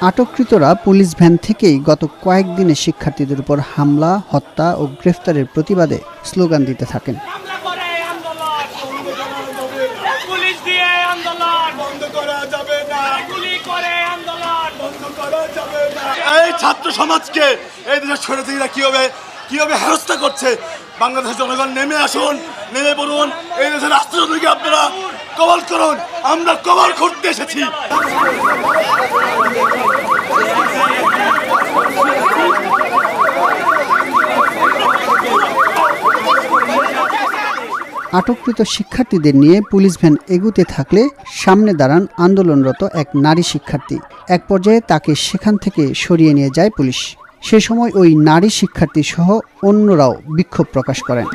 আটককৃতরা police van থেকেই গত কয়েকদিনে শিক্ষার্থীদের উপর হামলা, হত্যা ও গ্রেফতারের প্রতিবাদে স্লোগান দিতে থাকেন। এই ছাত্র সমাজকে এই দেশের স্বৈরাচারীরা কিভাবে হেনস্থা করছে, বাংলাদেশের জনগণ নেমে আসুন, নেমে পড়ুন, এই দেশের রাষ্ট্রপতিকে আপনারা কবল করুন, আমরা কবল করতে এসেছি। আটককৃত শিক্ষার্থীদের নিয়ে পুলিশ ভ্যান এগুতে থাকলে সামনে দাঁড়ান আন্দোলনরত এক নারী শিক্ষার্থী। এক পর্যায়ে তাকে সেখান থেকে সরিয়ে নিয়ে যায় পুলিশ। সে সময় ওই নারী শিক্ষার্থী সহ অন্যরাও বিক্ষোভ প্রকাশ করেন।